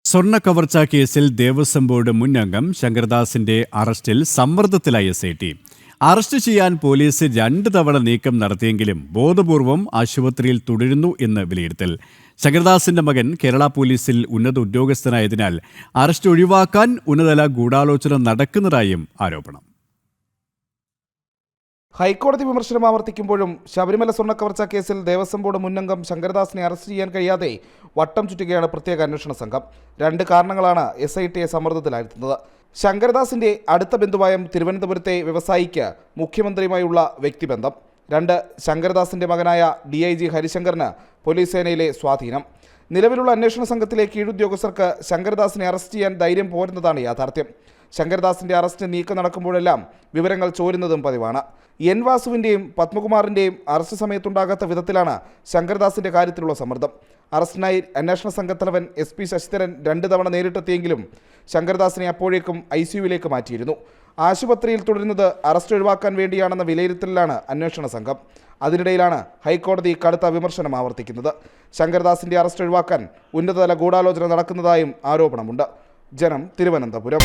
സ്വർണ്ണ കവർച്ചാ കേസിൽ ദേവസ്വം ബോർഡ് മുൻ അംഗം ശങ്കർദാസിന്റെ അറസ്റ്റിൽ സമ്മർദ്ദത്തിലായി SIT. അറസ്റ്റ് ചെയ്യാൻ പോലീസ് 2 തവണ നീക്കം നടത്തിയെങ്കിലും ബോധപൂർവം ആശുപത്രിയിൽ തുടരുന്നു എന്ന് വിലയിരുത്തൽ. ശങ്കർദാസിന്റെ മകൻ കേരള പോലീസിൽ ഉന്നത ഉദ്യോഗസ്ഥനായതിനാൽ അറസ്റ്റ് ഒഴിവാക്കാൻ ഉന്നതതല ഗൂഢാലോചന നടക്കുന്നതായും ആരോപണം. ഹൈക്കോടതി വിമർശനം ആവർത്തിക്കുമ്പോഴും ശബരിമല സ്വർണ്ണക്കവർച്ചാ കേസിൽ ദേവസ്വം ബോർഡ് മുന്നംഗം ശങ്കർദാസിനെ അറസ്റ്റ് ചെയ്യാൻ കഴിയാതെ വട്ടം ചുറ്റുകയാണ് പ്രത്യേക അന്വേഷണ സംഘം. 2 കാരണങ്ങളാണ് SITയെ സമ്മർദ്ദത്തിലായിരുത്തുന്നത്. ശങ്കർദാസിന്റെ അടുത്ത ബന്ധുവായ തിരുവനന്തപുരത്തെ വ്യവസായിക്ക് മുഖ്യമന്ത്രിയുമായുള്ള വ്യക്തിബന്ധം. 2. ശങ്കർദാസിന്റെ മകനായ DIG ഹരിശങ്കറിന് പോലീസ് സേനയിലെ സ്വാധീനം. നിലവിലുള്ള അന്വേഷണ സംഘത്തിലെ കീഴുദ്യോഗസ്ഥർക്ക് ശങ്കർദാസിനെ അറസ്റ്റ് ചെയ്യാൻ ധൈര്യം പോരുന്നതാണ് യാഥാർത്ഥ്യം. ശങ്കർദാസിന്റെ അറസ്റ്റ് നീക്കം നടക്കുമ്പോഴെല്ലാം വിവരങ്ങൾ ചോരുന്നതും പതിവാണ്. N. വാസുവിൻ്റെയും പത്മകുമാറിൻ്റെയും അറസ്റ്റ് സമയത്തുണ്ടാകാത്ത വിധത്തിലാണ് ശങ്കർദാസിന്റെ കാര്യത്തിലുള്ള സമ്മർദ്ദം. അറസ്റ്റിനായി അന്വേഷണ സംഘത്തലവൻ SP ശശിധരൻ 2 തവണ നേരിട്ടെത്തിയെങ്കിലും ശങ്കർദാസിനെ അപ്പോഴേക്കും ICUവിലേക്ക് മാറ്റിയിരുന്നു. ആശുപത്രിയിൽ തുടരുന്നത് അറസ്റ്റ് ഒഴിവാക്കാൻ വേണ്ടിയാണെന്ന വിലയിരുത്തലിലാണ് അന്വേഷണ സംഘം. അതിനിടയിലാണ് ഹൈക്കോടതി കടുത്ത വിമർശനം ആവർത്തിക്കുന്നത്. ശങ്കർദാസിന്റെ അറസ്റ്റ് ഒഴിവാക്കാൻ ഉന്നതതല ഗൂഢാലോചന നടക്കുന്നതായും ആരോപണമുണ്ട്. ജനം, തിരുവനന്തപുരം.